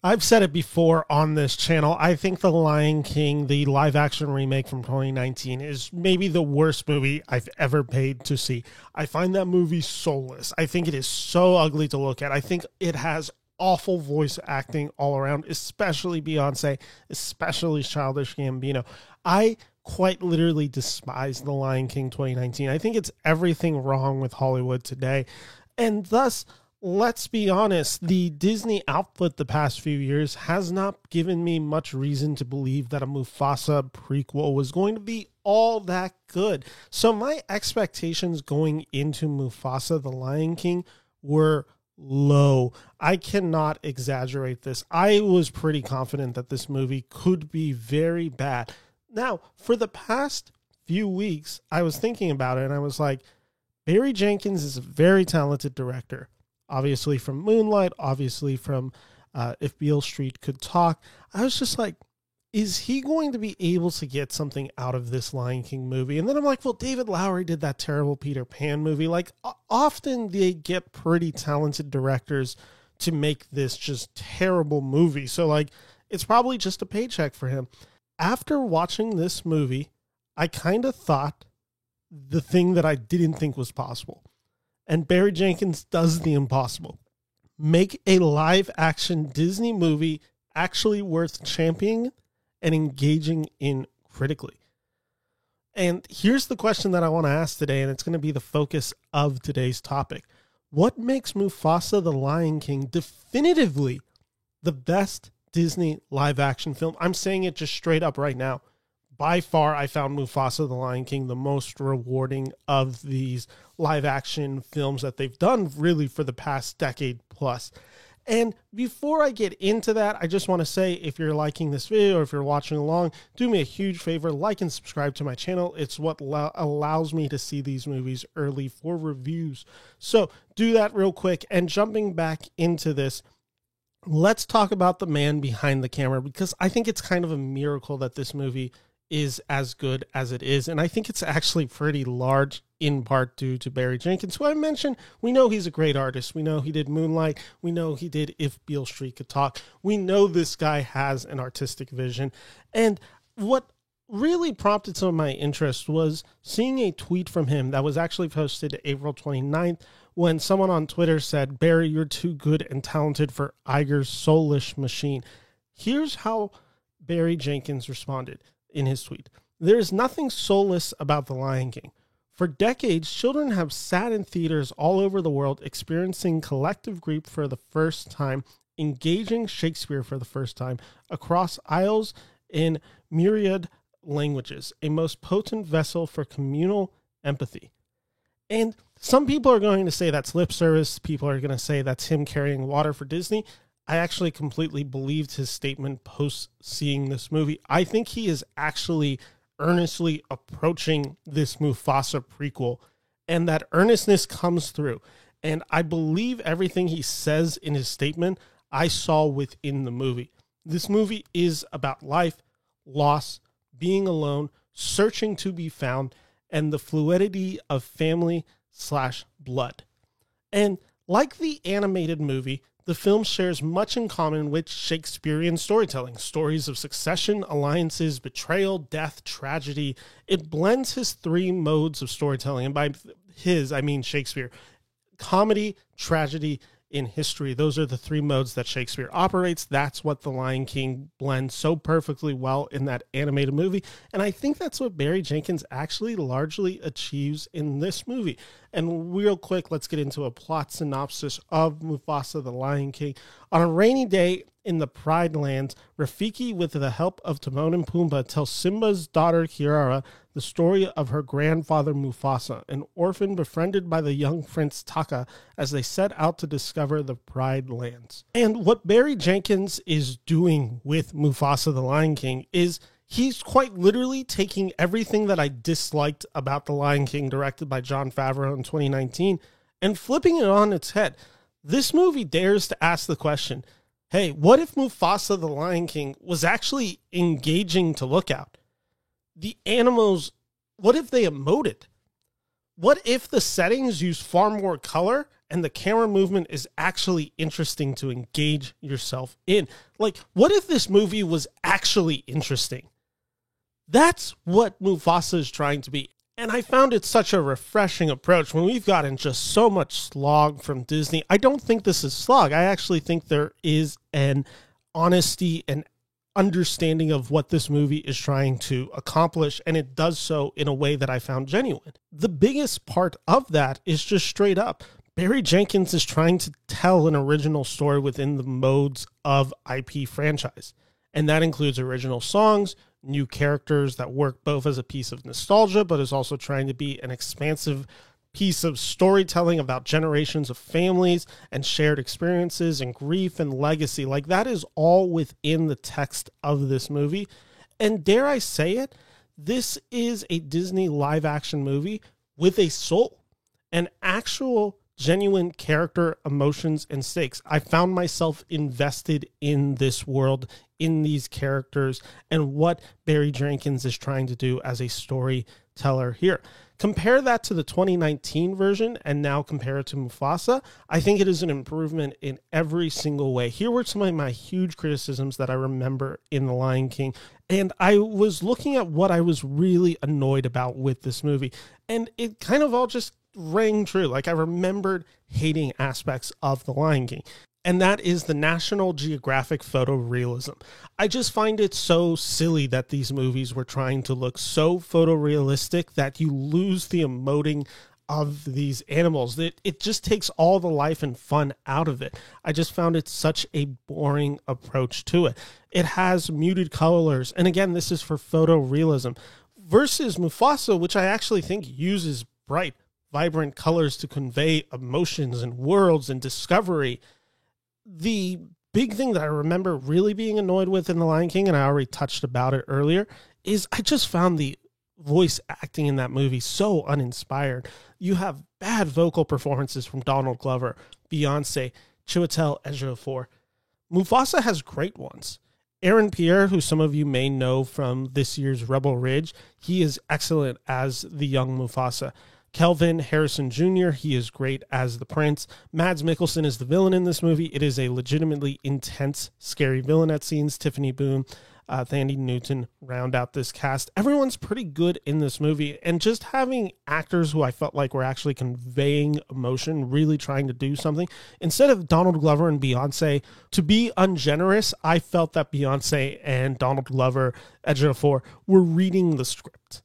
I've said it before on this channel. I think The Lion King, the live action remake from 2019, is maybe the worst movie I've ever paid to see. I find that movie soulless. I think it is so ugly to look at. I think it has awful voice acting all around, especially Beyonce, especially Childish Gambino. I quite literally despise The Lion King 2019. I think it's everything wrong with Hollywood today. And thus, let's be honest, the Disney output the past few years has not given me much reason to believe that a Mufasa prequel was going to be all that good. So my expectations going into Mufasa the Lion King were low. I cannot exaggerate this. I was pretty confident that this movie could be very bad. Now, for the past few weeks, I was thinking about it and I was like, Barry Jenkins is a very talented director. Obviously from Moonlight, obviously from If Beale Street Could Talk. I was just like, is he going to be able to get something out of this Lion King movie? And then I'm like, well, David Lowery did that terrible Peter Pan movie. Like, often they get pretty talented directors to make this just terrible movie. So, like, it's probably just a paycheck for him. After watching this movie, I kind of thought the thing that I didn't think was possible. And Barry Jenkins does the impossible. Make a live action Disney movie actually worth championing and engaging in critically. And here's the question that I want to ask today, and it's going to be the focus of today's topic. What makes Mufasa the Lion King definitively the best Disney live action film? I'm saying it just straight up right now. By far, I found Mufasa the Lion King the most rewarding of these live action films that they've done really for the past decade plus. And before I get into that, I just want to say, if you're liking this video or if you're watching along, do me a huge favor, like and subscribe to my channel. It's what allows me to see these movies early for reviews. So do that real quick. And jumping back into this, let's talk about the man behind the camera, because I think it's kind of a miracle that this movie is as good as it is. And I think it's actually pretty large in part due to Barry Jenkins, who I mentioned. We know he's a great artist. We know he did Moonlight. We know he did If Beale Street Could Talk. We know this guy has an artistic vision. And what really prompted some of my interest was seeing a tweet from him that was actually posted April 29th, when someone on Twitter said, "Barry, you're too good and talented for Iger's soulish machine." Here's how Barry Jenkins responded in his tweet. "There is nothing soulless about The Lion King. For decades, children have sat in theaters all over the world experiencing collective grief for the first time, engaging Shakespeare for the first time, across aisles in myriad languages, a most potent vessel for communal empathy." And some people are going to say that's lip service. People are going to say that's him carrying water for Disney. I actually completely believed his statement post seeing this movie. I think he is actually earnestly approaching this Mufasa prequel, and that earnestness comes through. And I believe everything he says in his statement I saw within the movie. This movie is about life, loss, being alone, searching to be found, and the fluidity of family/blood. And like the animated movie, the film shares much in common with Shakespearean storytelling, stories of succession, alliances, betrayal, death, tragedy. It blends his three modes of storytelling, and by his, I mean Shakespeare: comedy, tragedy, in history. Those are the three modes that Shakespeare operates. That's what The Lion King blends so perfectly well in that animated movie. And I think that's what Barry Jenkins actually largely achieves in this movie. And real quick, let's get into a plot synopsis of Mufasa the Lion King. On a rainy day in the Pride Lands, Rafiki, with the help of Timon and Pumbaa, tells Simba's daughter Kiara the story of her grandfather Mufasa, an orphan befriended by the young Prince Taka as they set out to discover the Pride Lands. And what Barry Jenkins is doing with Mufasa the Lion King is he's quite literally taking everything that I disliked about The Lion King, directed by Jon Favreau in 2019, and flipping it on its head. This movie dares to ask the question, hey, what if Mufasa the Lion King was actually engaging to look at? The animals, what if they emoted? What if the settings use far more color and the camera movement is actually interesting to engage yourself in? Like, what if this movie was actually interesting? That's what Mufasa is trying to be. And I found it such a refreshing approach when we've gotten just so much slog from Disney. I don't think this is slog. I actually think there is an honesty and understanding of what this movie is trying to accomplish, and it does so in a way that I found genuine. The biggest part of that is just straight up, Barry Jenkins is trying to tell an original story within the modes of IP franchise, and that includes original songs, new characters that work both as a piece of nostalgia, but is also trying to be an expansive piece of storytelling about generations of families and shared experiences and grief and legacy. Like, that is all within the text of this movie. And dare I say it, this is a Disney live action movie with a soul, an actual genuine character, emotions, and stakes. I found myself invested in this world, in these characters, and what Barry Jenkins is trying to do as a storyteller here. Compare that to the 2019 version and now compare it to Mufasa. I think it is an improvement in every single way. Here were some of my huge criticisms that I remember in The Lion King. And I was looking at what I was really annoyed about with this movie. And it kind of all just rang true. Like, I remembered hating aspects of The Lion King. And that is the National Geographic photorealism. I just find it so silly that these movies were trying to look so photorealistic that you lose the emoting of these animals. It just takes all the life and fun out of it. I just found it such a boring approach to it. It has muted colors, and again, this is for photorealism, versus Mufasa, which I actually think uses bright, vibrant colors to convey emotions and worlds and discovery. The big thing that I remember really being annoyed with in The Lion King, and I already touched about it earlier, is I just found the voice acting in that movie so uninspired. You have bad vocal performances from Donald Glover, Beyonce, Chiwetel Ejiofor. Mufasa has great ones. Aaron Pierre, who some of you may know from this year's Rebel Ridge, he is excellent as the young Mufasa. Kelvin Harrison Jr., he is great as the prince. Mads Mikkelsen is the villain in this movie. It is a legitimately intense, scary villain at scenes. Tiffany Boone, Thandie Newton round out this cast. Everyone's pretty good in this movie, and just having actors who I felt like were actually conveying emotion, really trying to do something. Instead of Donald Glover and Beyonce, to be ungenerous, I felt that Beyonce and Donald Glover, Ejiofor, were reading the script,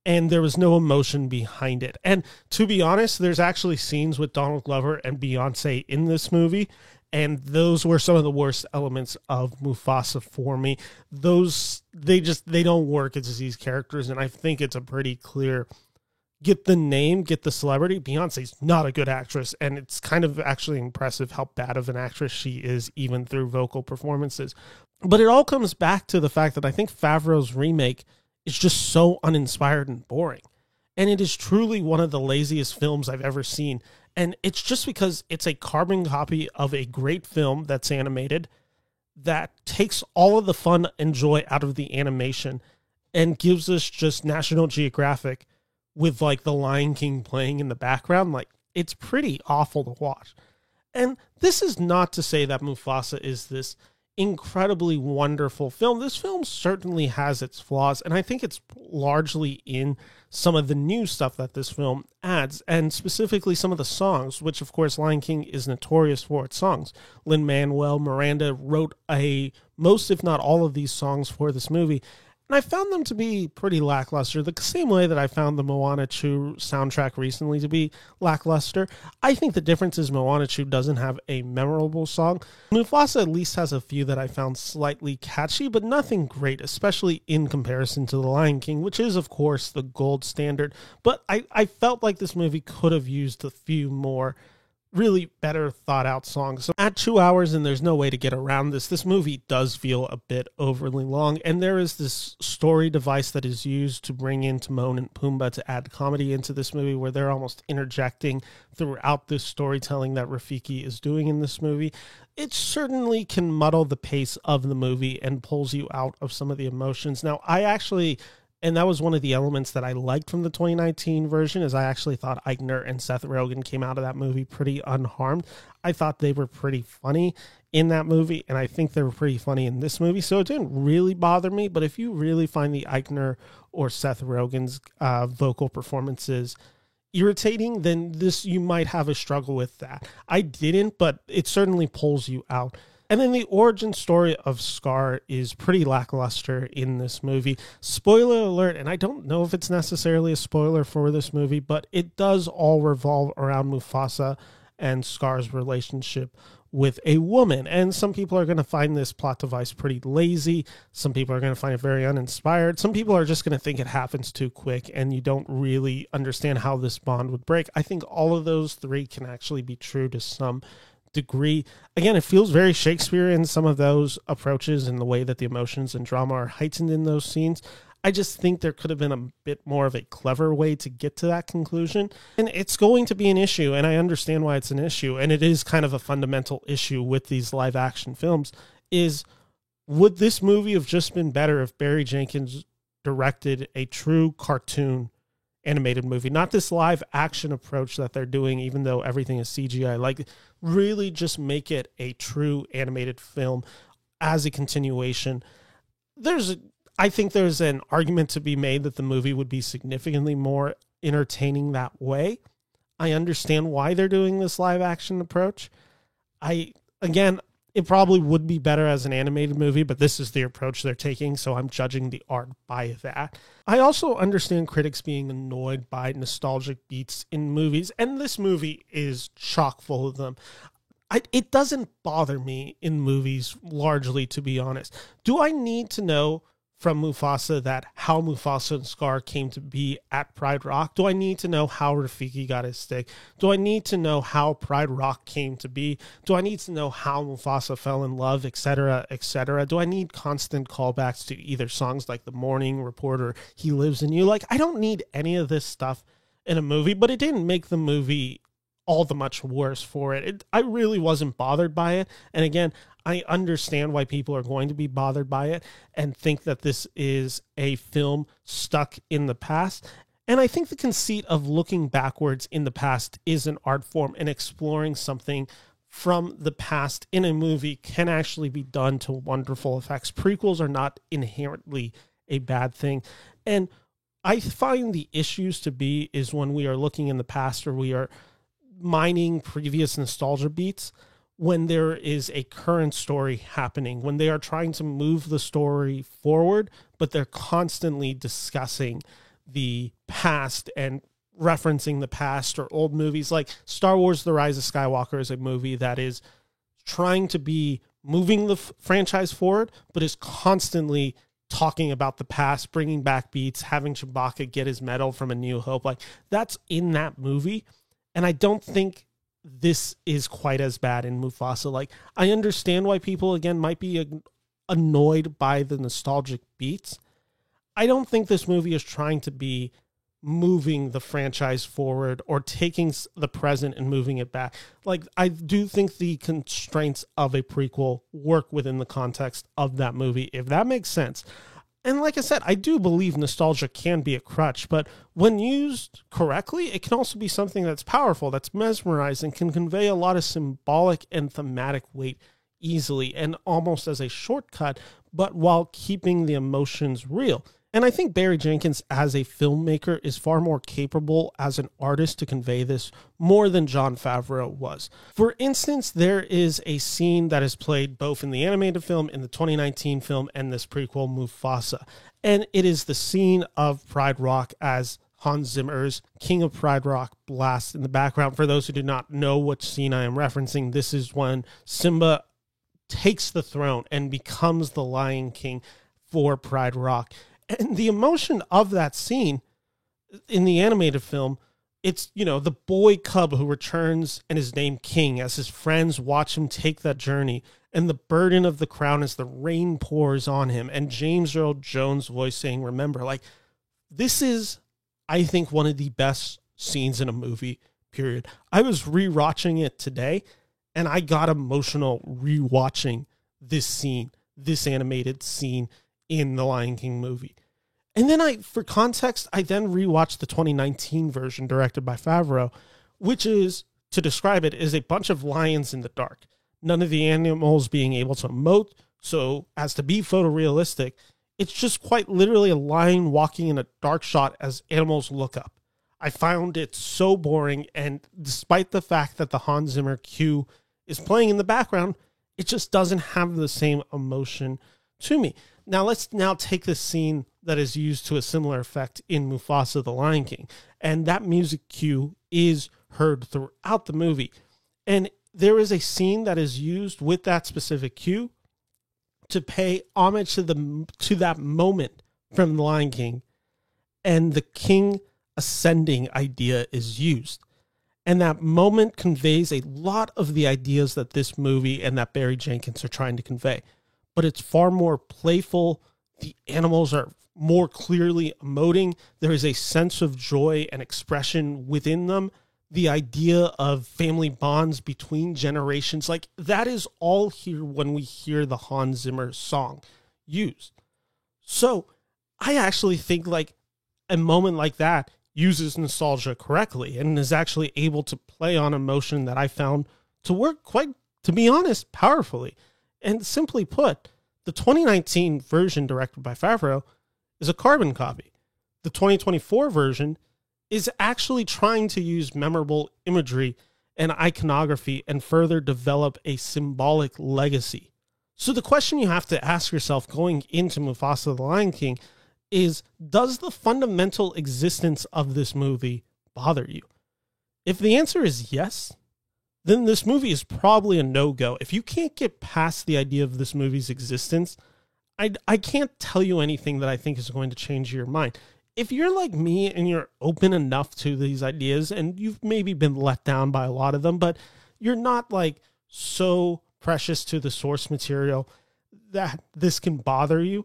and there was no emotion behind it. And to be honest, there's actually scenes with Donald Glover and Beyonce in this movie, and those were some of the worst elements of Mufasa for me. They don't work as these characters, and I think it's a pretty clear, get the name, get the celebrity. Beyonce's not a good actress, and it's kind of actually impressive how bad of an actress she is, even through vocal performances. But it all comes back to the fact that I think Favreau's remake is just so uninspired and boring. And it is truly one of the laziest films I've ever seen. And it's just because it's a carbon copy of a great film that's animated, that takes all of the fun and joy out of the animation and gives us just National Geographic with like The Lion King playing in the background. Like, it's pretty awful to watch. And this is not to say that Mufasa is this incredibly wonderful film. This film certainly has its flaws, and I think it's largely in some of the new stuff that this film adds, and specifically some of the songs, which of course Lion King is notorious for its songs. Lin-Manuel Miranda wrote most, if not all, of these songs for this movie, and I found them to be pretty lackluster, the same way that I found the Moana 2 soundtrack recently to be lackluster. I think the difference is Moana 2 doesn't have a memorable song. Mufasa at least has a few that I found slightly catchy, but nothing great, especially in comparison to The Lion King, which is, of course, the gold standard. But I felt like this movie could have used a few more really better thought out songs. So at 2 hours, and there's no way to get around this movie does feel a bit overly long, and there is this story device that is used to bring in Timon and Pumbaa to add comedy into this movie, where they're almost interjecting throughout this storytelling that Rafiki is doing in this movie. It certainly can muddle the pace of the movie and pulls you out of some of the emotions. Now, I actually And that was one of the elements that I liked from the 2019 version, is I actually thought Eichner and Seth Rogen came out of that movie pretty unharmed. I thought they were pretty funny in that movie, and I think they were pretty funny in this movie, so it didn't really bother me. But if you really find the Eichner or Seth Rogen's vocal performances irritating, then you might have a struggle with that. I didn't, but it certainly pulls you out. And then the origin story of Scar is pretty lackluster in this movie. Spoiler alert, and I don't know if it's necessarily a spoiler for this movie, but it does all revolve around Mufasa and Scar's relationship with a woman. And some people are going to find this plot device pretty lazy. Some people are going to find it very uninspired. Some people are just going to think it happens too quick and you don't really understand how this bond would break. I think all of those three can actually be true to some degree. Again, it feels very Shakespearean, some of those approaches and the way that the emotions and drama are heightened in those scenes. I just think there could have been a bit more of a clever way to get to that conclusion. And it's going to be an issue, and I understand why it's an issue, and it is kind of a fundamental issue with these live action films, is would this movie have just been better if Barry Jenkins directed a true cartoon animated movie, not this live action approach that they're doing, even though everything is CGI, like really just make it a true animated film as a continuation. I think there's an argument to be made that the movie would be significantly more entertaining that way. I understand why they're doing this live action approach. It probably would be better as an animated movie, but this is the approach they're taking, so I'm judging the art by that. I also understand critics being annoyed by nostalgic beats in movies, and this movie is chock full of them. It doesn't bother me in movies, largely, to be honest. Do I need to know from Mufasa that how Mufasa and Scar came to be at Pride Rock? Do I need to know how Rafiki got his stick? Do I need to know how Pride Rock came to be? Do I need to know how Mufasa fell in love, etc., etc.? Do I need constant callbacks to either songs like The Morning Report or He Lives in You? Like, I don't need any of this stuff in a movie, but it didn't make the movie all the much worse for it. I really wasn't bothered by it. And again, I understand why people are going to be bothered by it and think that this is a film stuck in the past. And I think the conceit of looking backwards in the past is an art form, and exploring something from the past in a movie can actually be done to wonderful effects. Prequels are not inherently a bad thing. And I find the issues to be is when we are looking in the past, or we are mining previous nostalgia beats, when there is a current story happening, when they are trying to move the story forward, but they're constantly discussing the past and referencing the past, or old movies. Like Star Wars The Rise of Skywalker is a movie that is trying to be moving the franchise forward, but is constantly talking about the past, bringing back beats, having Chewbacca get his medal from A New Hope. Like, that's in that movie. And I don't think this is quite as bad in Mufasa. Like, I understand why people, again, might be annoyed by the nostalgic beats. I don't think this movie is trying to be moving the franchise forward or taking the present and moving it back. Like, I do think the constraints of a prequel work within the context of that movie, if that makes sense. And like I said, I do believe nostalgia can be a crutch, but when used correctly, it can also be something that's powerful, that's mesmerizing, can convey a lot of symbolic and thematic weight easily and almost as a shortcut, but while keeping the emotions real. And I think Barry Jenkins as a filmmaker is far more capable as an artist to convey this more than Jon Favreau was. For instance, there is a scene that is played both in the animated film, in the 2019 film, and this prequel, Mufasa. And it is the scene of Pride Rock as Hans Zimmer's King of Pride Rock blasts in the background. For those who do not know which scene I am referencing, this is when Simba takes the throne and becomes the Lion King for Pride Rock. And the emotion of that scene in the animated film, it's, you know, the boy cub who returns and is named King as his friends watch him take that journey, and the burden of the crown as the rain pours on him, and James Earl Jones' voice saying, remember. Like, this is, I think, one of the best scenes in a movie, period. I was rewatching it today, and I got emotional rewatching this scene, this animated scene in the Lion King movie. And then for context, I then rewatched the 2019 version directed by Favreau, which is, to describe it, is a bunch of lions in the dark. None of the animals being able to emote, so as to be photorealistic, it's just quite literally a lion walking in a dark shot as animals look up. I found it so boring, and despite the fact that the Hans Zimmer cue is playing in the background, it just doesn't have the same emotion to me. Now let's take this scene that is used to a similar effect in Mufasa the Lion King, and that music cue is heard throughout the movie. And there is a scene that is used with that specific cue to pay homage to that moment from The Lion King, and the king ascending idea is used. And that moment conveys a lot of the ideas that this movie and that Barry Jenkins are trying to convey. But it's far more playful. The animals are more clearly emoting. There is a sense of joy and expression within them. The idea of family bonds between generations, like that is all here when we hear the Hans Zimmer song used. So I actually think like a moment like that uses nostalgia correctly and is actually able to play on emotion that I found to work quite, to be honest, powerfully. And simply put, the 2019 version directed by Favreau is a carbon copy. The 2024 version is actually trying to use memorable imagery and iconography and further develop a symbolic legacy. So the question you have to ask yourself going into Mufasa the Lion King is, does the fundamental existence of this movie bother you? If the answer is yes, then this movie is probably a no-go. If you can't get past the idea of this movie's existence, I can't tell you anything that I think is going to change your mind. If you're like me and you're open enough to these ideas and you've maybe been let down by a lot of them, but you're not like so precious to the source material that this can bother you,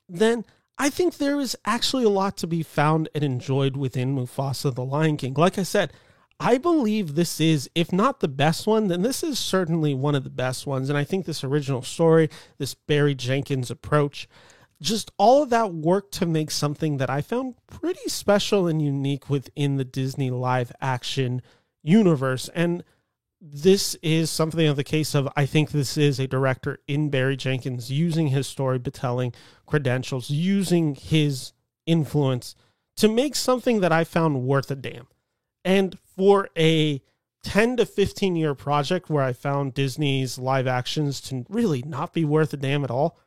then I think there is actually a lot to be found and enjoyed within Mufasa the Lion King. Like I said, I believe this is, if not the best one, then this is certainly one of the best ones. And I think this original story, this Barry Jenkins approach, just all of that work to make something that I found pretty special and unique within the Disney live action universe. And this is something of the case of, I think this is a director in Barry Jenkins using his storytelling credentials, using his influence to make something that I found worth a damn. And for a 10 to 15 year project where I found Disney's live actions to really not be worth a damn at all,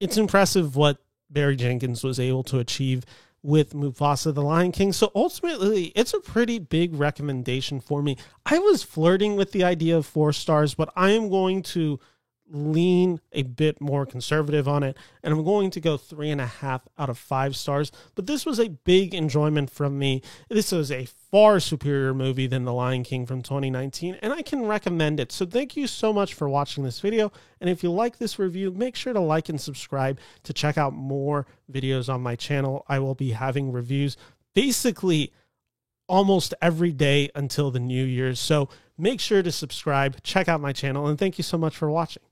it's impressive what Barry Jenkins was able to achieve with Mufasa the Lion King. So ultimately, it's a pretty big recommendation for me. I was flirting with the idea of 4 stars, but I am going to lean a bit more conservative on it, and I'm going to go 3.5 out of 5 stars. But this was a big enjoyment from me. This was a far superior movie than The Lion King from 2019, and I can recommend it. So thank you so much for watching this video, and if you like this review, make sure to like and subscribe to check out more videos on my channel. I will be having reviews basically almost every day until the New Year's, so make sure to subscribe, check out my channel, and thank you so much for watching.